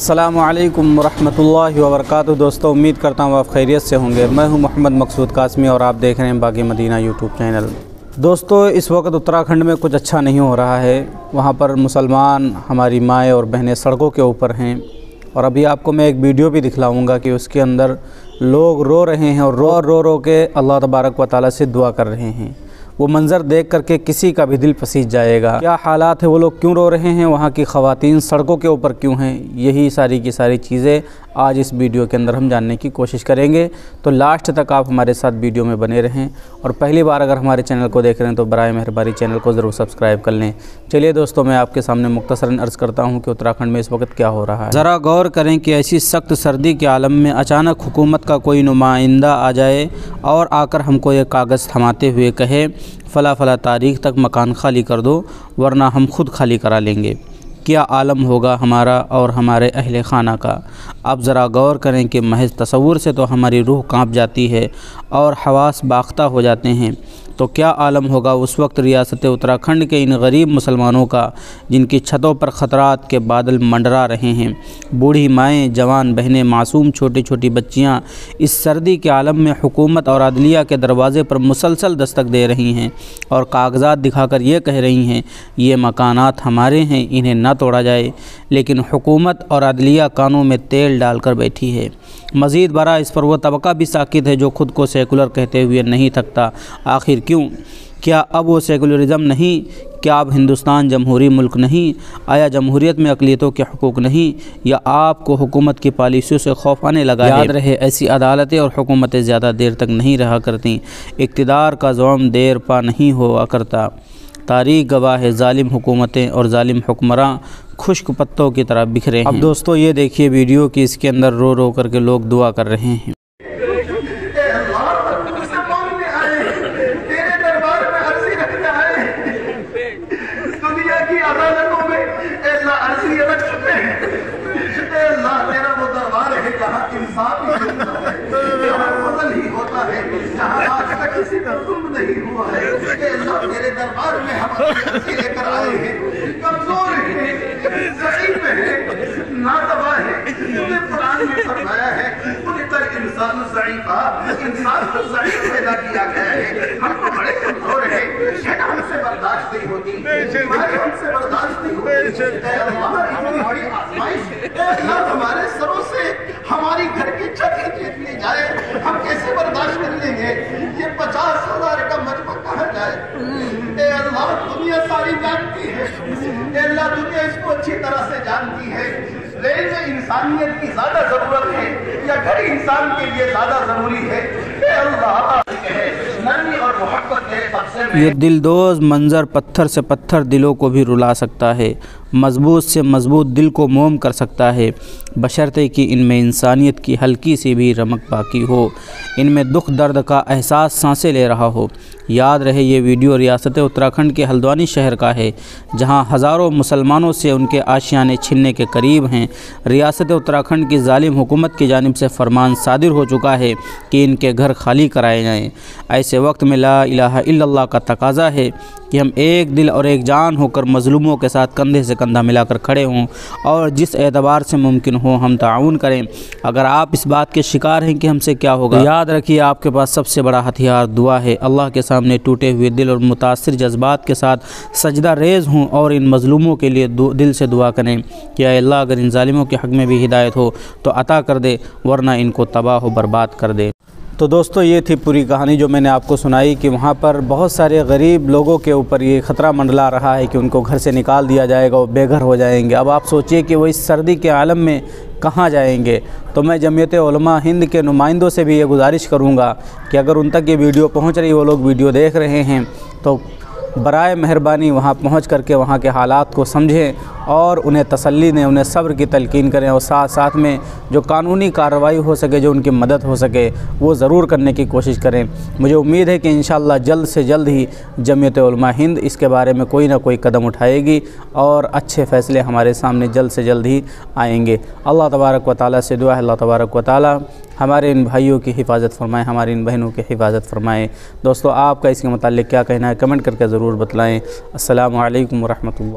अस्सलामु अलैकुम रहमतुल्लाहि व बरकातुहू। दोस्तों, उम्मीद करता हूँ आप खैरियत से होंगे। मैं हूँ मोहम्मद मकसूद कासमी और आप देख रहे हैं बागी मदीना यूट्यूब चैनल। दोस्तों, इस वक्त उत्तराखंड में कुछ अच्छा नहीं हो रहा है। वहाँ पर मुसलमान, हमारी माएँ और बहनें सड़कों के ऊपर हैं और अभी आपको मैं एक वीडियो भी दिखलाऊँगा कि उसके अंदर लोग रो रहे हैं और रो के अल्लाह तबारक व तआला से दुआ कर रहे हैं। वो मंज़र देख करके किसी का भी दिल पसीज जाएगा। क्या हालात है, वो लोग क्यों रो रहे हैं, वहाँ की ख़वातीन सड़कों के ऊपर क्यों हैं, यही सारी की सारी चीज़ें आज इस वीडियो के अंदर हम जानने की कोशिश करेंगे। तो लास्ट तक आप हमारे साथ वीडियो में बने रहें और पहली बार अगर हमारे चैनल को देख रहे हैं तो बराए मेहरबानी चैनल को ज़रूर सब्सक्राइब कर लें। चलिए दोस्तों, मैं आपके सामने मुख्तसरन अर्ज़ करता हूँ कि उत्तराखंड में इस वक्त क्या हो रहा है। ज़रा गौर करें कि ऐसी सख्त सर्दी के आलम में अचानक हुकूमत का कोई नुमाइंदा आ जाए और आकर हमको ये कागज़ थमाते हुए कहे फ़ला तारीख़ तक मकान खाली कर दो वरना हम खुद खाली करा लेंगे। क्या आलम होगा हमारा और हमारे अहले खाना का। आप ज़रा गौर करें कि महज तसव्वुर से तो हमारी रूह कांप जाती है और हवास बाख्ता हो जाते हैं, तो क्या आलम होगा उस वक्त रियासत उत्तराखंड के इन गरीब मुसलमानों का जिनकी छतों पर ख़तरात के बादल मंडरा रहे हैं। बूढ़ी माएँ, जवान बहनें, मासूम छोटी छोटी बच्चियाँ इस सर्दी के आलम में हुकूमत और अदलिया के दरवाज़े पर मुसलसल दस्तक दे रही हैं और कागज़ात दिखाकर ये कह रही हैं ये मकानात हमारे हैं, इन्हें न तोड़ा जाए। लेकिन हुकूमत और अदलिया कानों में तेल डालकर बैठी है। मज़ीद बरा इस पर वह तबका भी साकित है जो ख़ुद को सेकुलर कहते हुए नहीं थकता। आखिर क्यों? क्या अब वो सेकुलरिज़म नहीं? क्या अब हिंदुस्तान जमहूरी मुल्क नहीं? आया जमहूरियत में अक़लियतों के हकूक़ नहीं? या आपको हुकूमत की पॉलिसियों से खौफ आने लगा है? याद रहे, ऐसी अदालतें और हुकूमतें ज़्यादा देर तक नहीं रहा करती। इक़्तिदार का ज़ौम देर पा नहीं हुआ करता। तारीख़ गवाह है, ज़ालिम हुकूमतें और ज़ालिम हुक्मरान खुश्क पत्तों की तरह बिखरे हैं। अब दोस्तों, ये देखिए वीडियो कि इसके अंदर रो रो करके लोग दुआ कर रहे हैं। किसी का जुल्म नहीं हुआ है। मेरे दरबार में हम लेकर आए हैं, कमजोर हैं, ज़ईफ़ हैं, नातवा हैं। तूने कुरान में फरमाया है कुल इंसान ज़ईफ़ा, इंसान को ज़ईफ़ पैदा किया गया है। हम तो बड़े कमजोर हैं, शैतान हमसे बर्दाश्त नहीं होती, बीमारी हमसे बर्दाश्त नहीं होती। इतनी बड़ी आज़माइश हमारे सरों से हमारी घर की छत खींच ली जाए, हम कैसे बर्दाश्त कर लेंगे? ये 50,000 का मजमा कहाँ जाए? ए अल्लाह, दुनिया सारी जानती है, ए अल्लाह दुनिया इसको अच्छी तरह से जानती है। लेकिन इंसानियत की ज्यादा जरूरत है या घर इंसान के लिए ज्यादा जरूरी है? ए अल्लाह, नरमी और मोहब्बत है सबसे। ये दिलदोज़ मंज़र पत्थर से पत्थर दिलों को भी रुला सकता है, मजबूत से मजबूत दिल को मोम कर सकता है, बशर्ते कि इनमें इंसानियत की हल्की सी भी रमक बाकी हो, इनमें दुख दर्द का एहसास सांसें ले रहा हो। याद रहे, ये वीडियो रियासत उत्तराखंड के हल्द्वानी शहर का है, जहां हज़ारों मुसलमानों से उनके आशियाने छिनने के करीब हैं। रियासत उत्तराखंड की जालिम हुकूमत की जानिब से फरमान सादिर हो चुका है कि इनके घर खाली कराए जाएँ। ऐसे वक्त में ला इलाहा इल्लल्लाह का तकाज़ा है कि हम एक दिल और एक जान होकर मज़लूमों के साथ कंधे से कंधा मिलाकर खड़े हों और जिस एतबार से मुमकिन हो हम ताउन करें। अगर आप इस बात के शिकार हैं कि हमसे क्या होगा, याद रखिए आपके पास सबसे बड़ा हथियार दुआ है। अल्लाह के सामने टूटे हुए दिल और मुतासिर जज्बात के साथ सजदा रेज़ हों और इन मज़लूमों के लिए दिल से दुआ करें कि अल्लाह अगर इन ज़ालिमों के हक़ में भी हिदायत हो तो अता कर दे, वरना इनको तबाह व बर्बाद कर दे। तो दोस्तों, ये थी पूरी कहानी जो मैंने आपको सुनाई कि वहाँ पर बहुत सारे गरीब लोगों के ऊपर ये ख़तरा मंडला रहा है कि उनको घर से निकाल दिया जाएगा, वो बेघर हो जाएंगे। अब आप सोचिए कि वो इस सर्दी के आलम में कहाँ जाएंगे। तो मैं जमीयत उलमा हिंद के नुमाइंदों से भी ये गुजारिश करूँगा कि अगर उन तक ये वीडियो पहुँच रही, वो लोग वीडियो देख रहे हैं, तो बराए मेहरबानी वहाँ पहुँच करके वहाँ के हालात को समझें और उन्हें तसल्ली दें, उन्हें सब्र की तलकीन करें और साथ साथ में जो कानूनी कार्रवाई हो सके, जो उनकी मदद हो सके, वो ज़रूर करने की कोशिश करें। मुझे उम्मीद है कि इंशाअल्लाह जल्द से जल्द ही जमीयत उलमा हिंद इसके बारे में कोई ना कोई कदम उठाएगी और अच्छे फ़ैसले हमारे सामने जल्द से जल्द ही आएंगे। अल्लाह तबारक व तआला से दुआ है, अल्लाह तबारक व तआला हमारे इन भाइयों की हिफाजत फरमाएँ, हमारी इन बहनों की हिफाजत फरमाएँ। दोस्तों, आपका इसके मुताल्लिक़ क्या कहना है कमेंट करके ज़रूर बतलाएँ। अस्सलामु अलैकुम व रहमतुल्लाह।